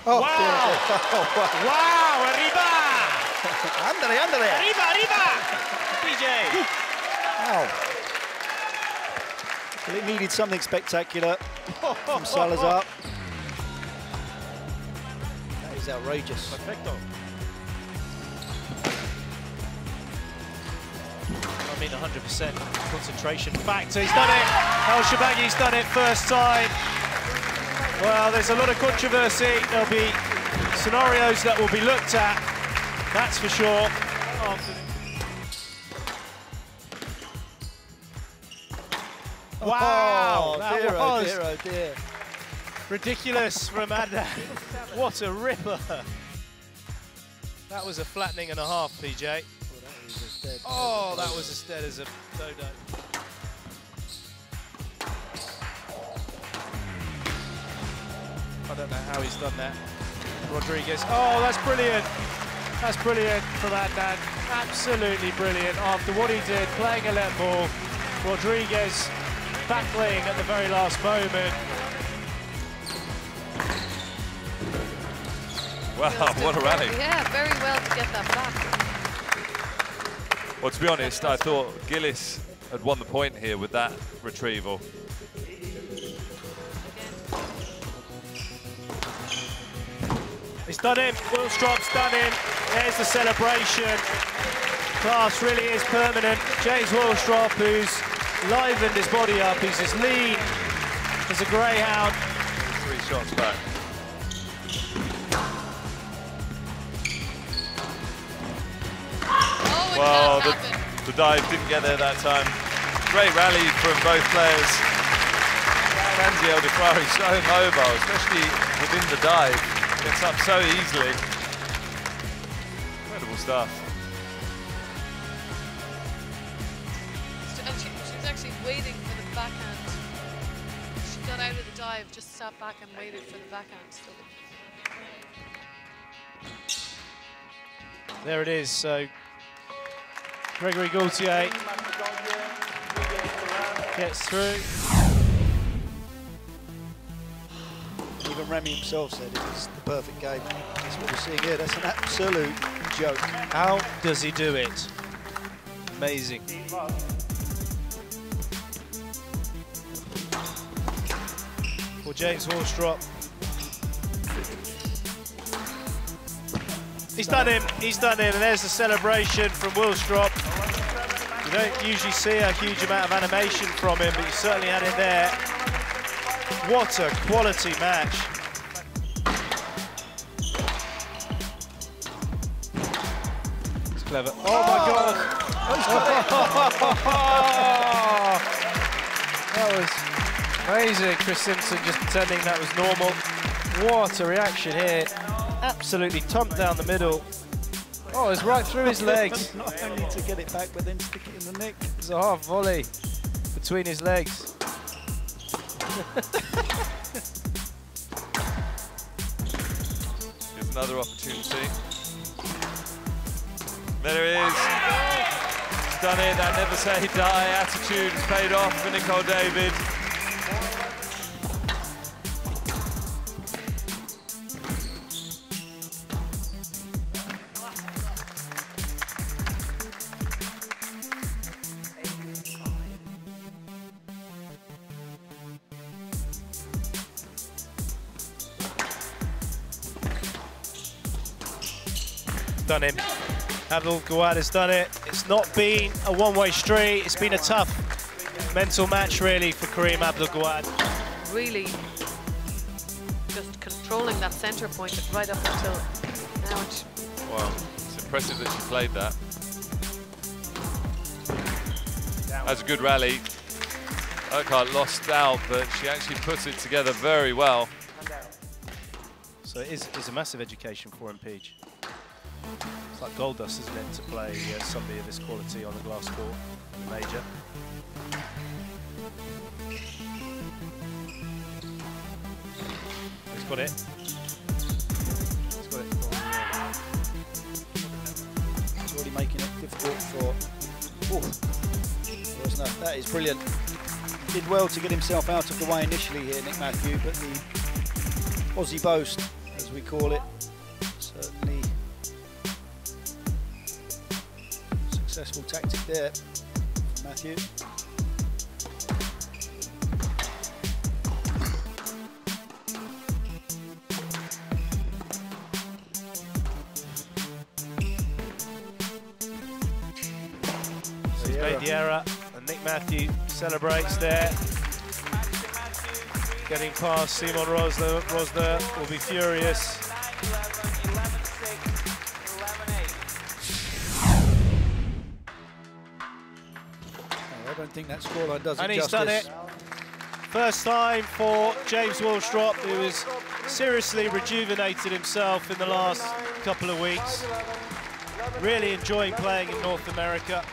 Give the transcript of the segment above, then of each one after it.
Oh, wow! oh, wow, arriba! Ándale, ándale. Arriba, arriba! PJ. Wow. Well, it needed something spectacular from Salazar. That is outrageous. Perfecto. I mean, 100% concentration factor. He's done it. El Shabagi's done it first time. Well, there's a lot of controversy. There'll be scenarios that will be looked at, that's for sure. Wow, oh, that dear, was oh dear, oh dear. ridiculous from Adnan. What a ripper. That was a flattening and a half, PJ. Oh, that was as dead as a dodo. I don't know how he's done that. Rodriguez. Oh, that's brilliant. That's brilliant from Adnan. Absolutely brilliant. After what he did, playing a let ball, Rodriguez backlaying at the very last moment. Wow, what a rally. Yeah, very well to get that back. Well, to be honest, I thought Gillis had won the point here with that retrieval. He's done him. Willstrop's done him. There's the celebration. Class really is permanent. James Willstrop, who's livened his body up. He's as lean as a greyhound. 3 shots back. Oh, Well, the dive didn't get there that time. Great rally from both players. Kanzi El Defrari so mobile, especially within the dive. Gets up so easily. Incredible stuff. And she's actually waiting for the backhand. She got out of the dive, just sat back and waited for the backhand. There it is. So Gregory Gaultier gets through. Even Remy himself said it was the perfect game. That's what we're seeing here. That's an absolute joke. How does he do it? Amazing. For James Willstrop. He's done him, and there's the celebration from Willstrop. You don't usually see a huge amount of animation from him, but you certainly had it there. What a quality match. It's clever. Oh my God. That was amazing. Chris Simpson just pretending that was normal. What a reaction here. Absolutely thumped down the middle. Oh, it's right through his legs. Not only to get it back, but then stick it in the neck. It's a half volley between his legs. Here's another opportunity. There it is. He's done it. That never say die attitude has paid off for Nicole David. Done him. Abdul Gawad has done it. It's not been a one-way street. It's been a tough mental match, really, for Kareem Abdul Gawad. Really just controlling that centre point right up until now. Wow, it's impressive that she played that. That's a good rally. Urquhart lost out, but she actually put it together very well. So it is a massive education for him, Peach. It's like gold dust, isn't it, to play somebody of this quality on the glass court in the major. He's got it. He's got it. He's already making it difficult for... Oh, that is brilliant. He did well to get himself out of the way initially here, Nick Matthew, but the Aussie boast as we call it. Certainly successful tactic there from Matthew. He's made the error, and Nick Matthew celebrates there. Getting past Simon Rosner will be furious. I don't think that scoreline does it And he's justice. done it. First time for James Willstrop, who has seriously rejuvenated himself in the last couple of weeks. Really enjoying playing in North America.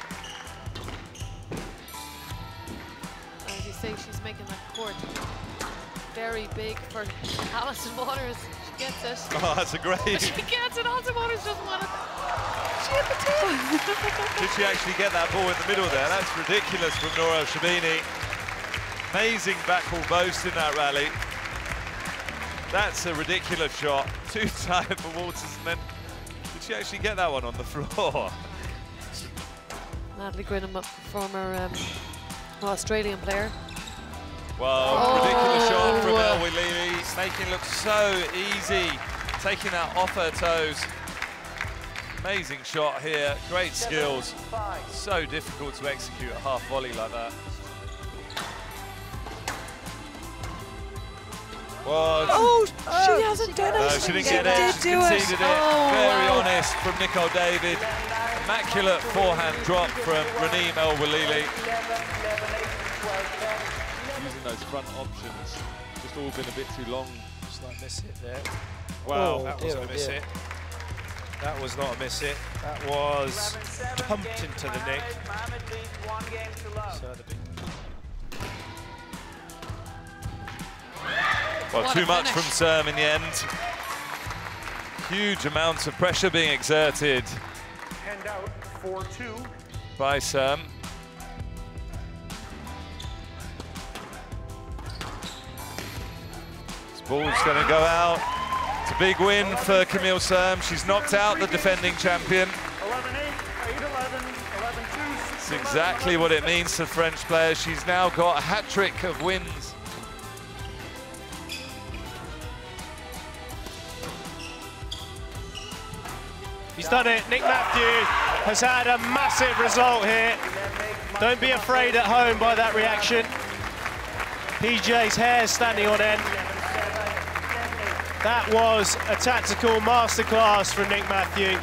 As you say, she's making that court very big for Alison Waters. She gets it. Oh, that's a great. She gets it. Alison Waters doesn't want it. She hit the tip. Did she actually get that ball in the middle there? That's ridiculous from Nora Shabini. Amazing backball boast in that rally. That's a ridiculous shot. Too tight for Waters, and then did she actually get that one on the floor? Natalie Grinham, former Australian player. Well, ridiculous shot from Elwilili, making it look so easy, taking that off her toes. Amazing shot here, great skills. So difficult to execute a half volley like that. Oh, she hasn't done it. No, she didn't get it, she conceded it. Very honest from Nicole David. Immaculate forehand drop from Raneem Elwilili. Using those front options, just all been a bit too long. Slight miss hit there. Wow, Oh, that dear, wasn't a miss dear. hit. That was not a miss hit. That was pumped into the nick. So the big Well, What too a much finish. from Serm in the end. Huge amounts of pressure being exerted Hand out 4-2. by Serm. This ball's going to go out. It's a big win for Camille Serm. She's knocked out the defending champion. 11-8, 8-11, 11-2. It's exactly what it means to French players. She's now got a hat-trick of wins. He's done it. Nick Matthew has had a massive result here. Don't be afraid at home by that reaction. PJ's hair standing on end. That was a tactical masterclass from Nick Matthew.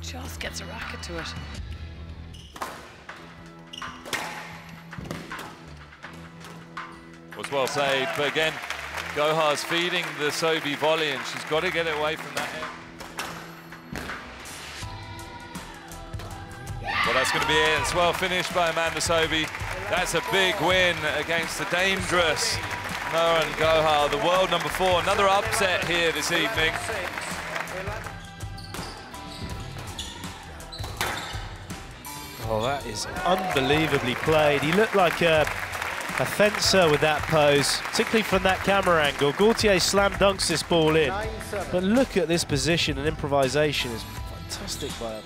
Just gets a racket to it. Was well played, but again, Gohar's feeding the Sobi volley, and she's got to get it away from that hit. Well, that's going to be it. It's well finished by Amanda Sobi. That's a big win against the dangerous Noran Gohar, the world number 4. Another upset here this evening. Oh, that is unbelievably played. He looked like a fencer with that pose, particularly from that camera angle. Gaultier slam dunks this ball in, but look at this position and improvisation is fantastic by him.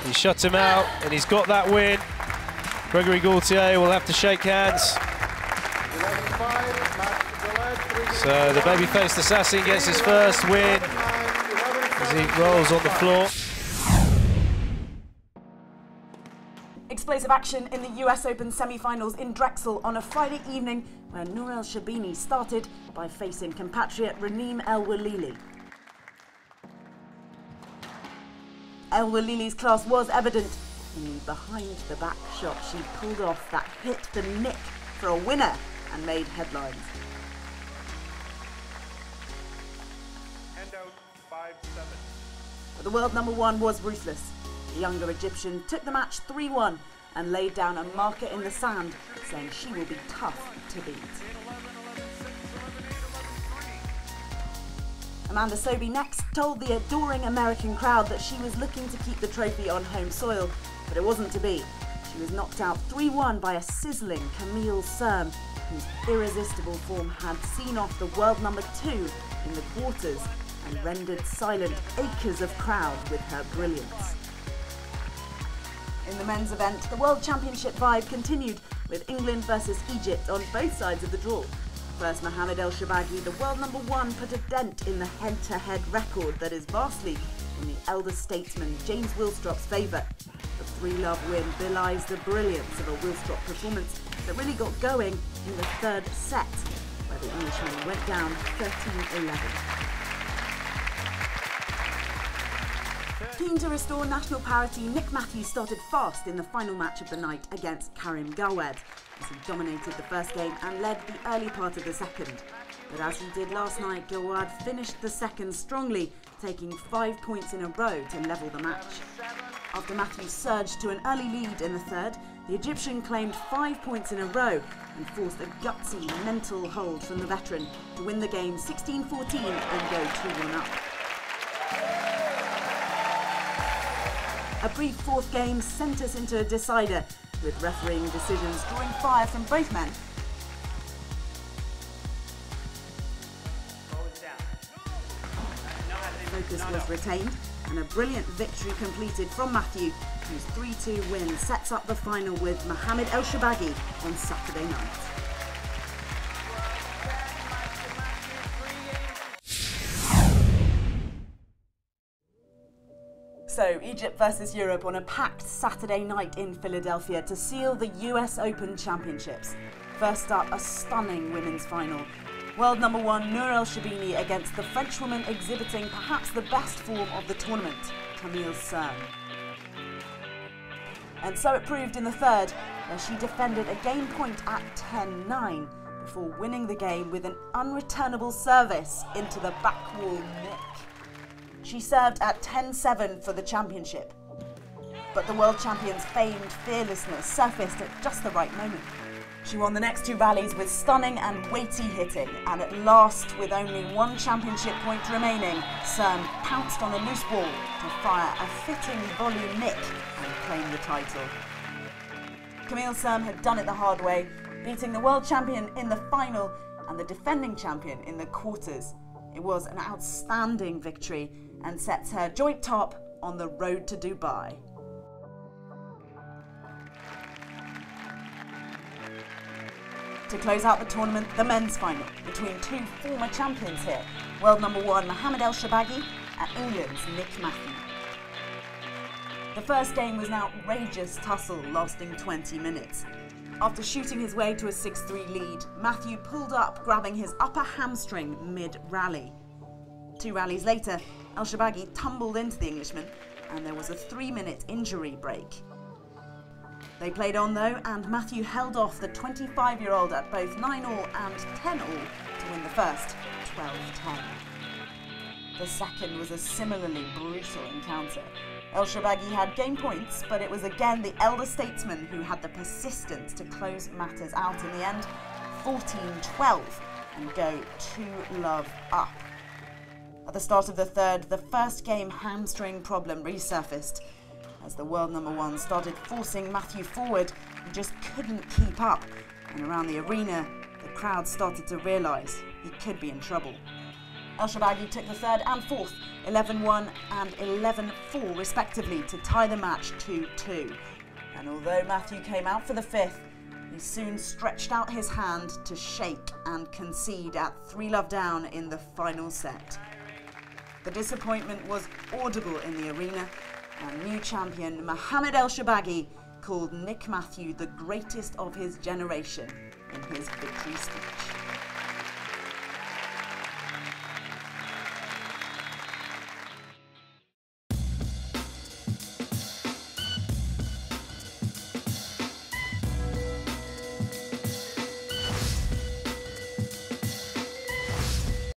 He shuts him out, and he's got that win. Gregory Gaultier will have to shake hands. So the baby-faced assassin gets his first win as he rolls on the floor. Explosive action in the US Open semi-finals in Drexel on a Friday evening where Nourel Shabini started by facing compatriot Raneem Elwilili. Elwilili's class was evident in the behind-the-back shot. She pulled off that hit the nick for a winner and made headlines. Hand out 5-7. But the world number 1 was ruthless. The younger Egyptian took the match 3-1 and laid down a marker in the sand, saying she will be tough to beat. Amanda Sobi next told the adoring American crowd that she was looking to keep the trophy on home soil, but it wasn't to be. She was knocked out 3-1 by a sizzling Camille Serme, whose irresistible form had seen off the world number 2 in the quarters and rendered silent acres of crowd with her brilliance. In the men's event, the World Championship vibe continued with England versus Egypt on both sides of the draw. First, Mohamed El Shorbagy, the world number 1, put a dent in the head-to-head record that is vastly in the elder statesman James Willstrop's favour. The 3-love win belies the brilliance of a Willstrop performance that really got going in the third set, where the Englishman went down 13-11. Keen to restore national parity, Nick Matthews started fast in the final match of the night against Karim Gawad, as he dominated the first game and led the early part of the second. But as he did last night, Gawad finished the second strongly, taking 5 points in a row to level the match. After Matthews surged to an early lead in the third, the Egyptian claimed 5 points in a row and forced a gutsy mental hold from the veteran to win the game 16-14 and go 2-1 up. A brief fourth game sent us into a decider, with refereeing decisions drawing fire from both men. Focus was retained, and a brilliant victory completed from Matthew, whose 3-2 win sets up the final with Mohamed El Shorbagy on Saturday night. So, Egypt versus Europe on a packed Saturday night in Philadelphia to seal the US Open Championships. First up, a stunning women's final. World number 1 Nour El Shibini against the Frenchwoman exhibiting perhaps the best form of the tournament, Camille Serme. And so it proved in the third, where she defended a game point at 10-9 before winning the game with an unreturnable service into the back wall nick. She served at 10-7 for the championship, but the world champion's famed fearlessness surfaced at just the right moment. She won the next 2 rallies with stunning and weighty hitting, and at last, with only 1 championship point remaining, Serme pounced on a loose ball to fire a fitting volley nick and claim the title. Camille Serme had done it the hard way, beating the world champion in the final and the defending champion in the quarters. It was an outstanding victory and sets her joint top on the road to Dubai. To close out the tournament, the men's final between 2 former champions here, world number 1 Mohamed El Shorbagy and England's Nick Matthew. The first game was an outrageous tussle lasting 20 minutes. After shooting his way to a 6-3 lead, Matthew pulled up, grabbing his upper hamstring mid-rally. 2 rallies later, El Shorbagy tumbled into the Englishman, and there was a 3-minute injury break. They played on though, and Matthew held off the 25-year-old at both 9-all and 10-all to win the first, 12-10. The second was a similarly brutal encounter. El Shorbagy had game points, but it was again the elder statesman who had the persistence to close matters out in the end, 14-12, and go 2-love up. At the start of the third, the first game hamstring problem resurfaced. As the world number 1 started forcing Matthew forward, he just couldn't keep up, and around the arena, the crowd started to realise he could be in trouble. El Shorbagy took the third and fourth, 11-1 and 11-4 respectively, to tie the match 2-2. And although Matthew came out for the fifth, he soon stretched out his hand to shake and concede at 3-love down in the final set. The disappointment was audible in the arena, and new champion Mohamed El Shorbagy called Nick Matthew the greatest of his generation in his victory speech.